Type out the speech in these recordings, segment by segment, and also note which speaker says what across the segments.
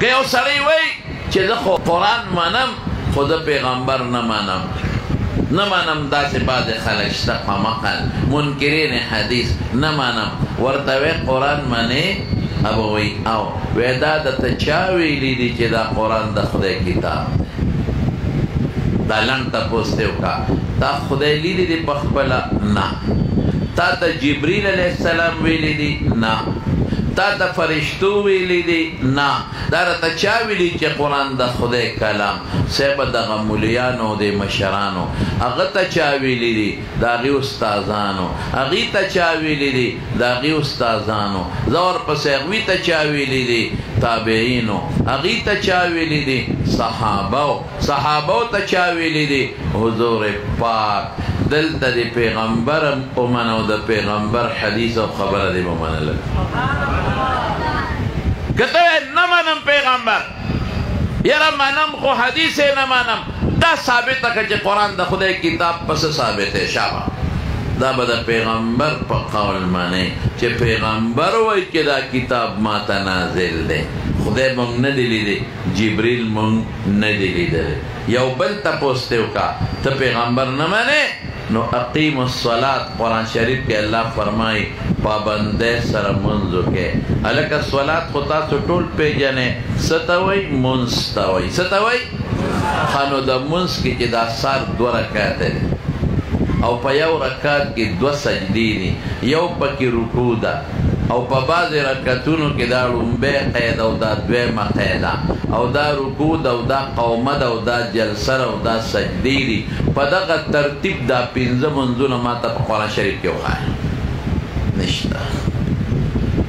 Speaker 1: که یو سړی وای چې زه خو قرآن منم خو د پیغمبر نه منم نه منم، داسې بعضې خلک شته خامخا منکرین حدیث نه منم، ورته وی قرآن منې؟ ابه وی او وی دا درته چا ویلي دي چې دا قرآن د خدای کتاب دی؟ دا لنډ تپوس دې وکړه، تا خدای لیدلی دی په خپله؟ نه. تا ته جبریل علیه السلام ویلی دي؟ نه. تا ته فرشتو ویلی دي؟ نه. دا راته چا ویلي چې قرآن د خدای کلام؟ صاحبه دغه مولیانو د مشرانو هغه ته چا ویلي دي؟ د هغې استادانو. هغې ته چا ویلي دي؟ د هغې استادانو. زه ورپسې هغوی ته چا ویلي دي؟ تابعینو. هغې ته چا ویلي دي؟ صحابو. صحابو ته چا ویلي دي؟ حضور پاک. دلته د پیغمبر ومنه او د پیغمبر حدیث او خبره دې ومنله. که ته نه منم پیغمبر، یاره منم خو حدیث یې نه منم، دا ثابته که چې قرآن د خدای کتاب پسې ثابت دی. شابه دا به د پیغمبر په قول منې چې پیغمبر وایي چې دا کتاب ماته نازل دی. خدای مونږ نه دی لیدی، جبریل مونږ نه دی لیدلی. یو بل تپوس دې وکړه ته پیغمبر نه منې نو اقیم الصلاة قرآن شریف کې الله فرمایي پابندۍ سره مونځ وکړئ. هلکه صلات خو تاسو ټول پیژنئ، څه ته وایي؟ مونځ ته وایي. څه ته وایي؟ ښه نو د مونځ کې چې دا سار 2 رکعته دي او په یو رکعت کې 2 سجدې دي، یو پکې رکوع ده او په بعضې رکعتونو کې دا لومبی قید او دا دویمه قیده او دا رکوع ده او دا قومه ده او دا جلسه ده او دا سجدې دي. په دغه ترتیب دا 5 منځونه ما ته په قرآن شریف کې وښایه، نشته.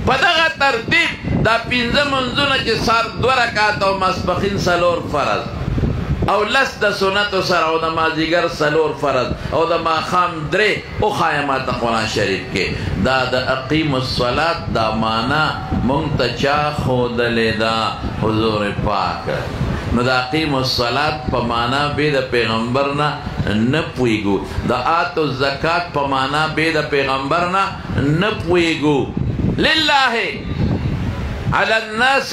Speaker 1: په دغه ترتیب دا 5 منځونه چې سار 2 رکعت او ماسپښین 4 فرض او 10 د سنتو سره او د مازدیګر 4 فرض او د ماښام 3 وښایه ما ته قرآن شریف کې. دا د اقیم الصلات دا معنا مونږ ته چا ښودلې ده؟ حضور پاک. نو د اقیم الصلات په معنا بې د پیغمبر نه نه پوهېږو، د آتو زکات په معنا بې د پیغمبر نه نه پوهېږو. لله علی الناس،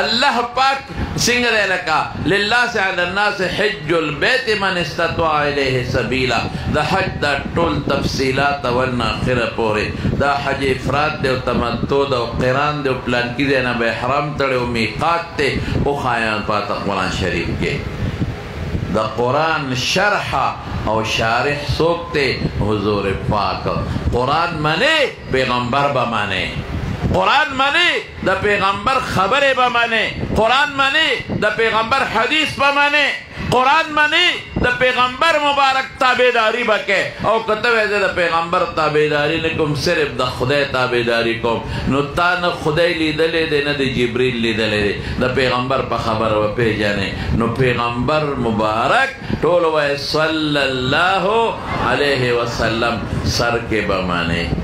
Speaker 1: الله پاک څنګه دی لکه لله علی الناس حج البیت من استطاع الیه سبیلا. د حج دا ټول تفصیلات اول نه اخره پورې، دا حج افراد دی او تمتع ده او قران دی او پلانکي ځای نه به احرام تړی او میقات دی. وښایه پاته قرآن شریف کې د قرآن شرح او شارح څوک دی؟ حضور پاک. قرآن منې پیغمبر به منې، قرآن منی د پیغمبر خبره به منی، قرآن منی د پیغمبر حدیث به منی، قرآن منی د پیغمبر مبارک تابعداری به کې. او کته وې زه د پیغمبر تابعداری نه کوم، صرف د خدای تابعداری کوم، نو تا نه خدای لیدلی دی نه د جبریل لیدلی دی، د پیغمبر په خبره به پیژنې. نو پیغمبر مبارک ټول وایي صلی الله علیه وسلم سر کې به منې.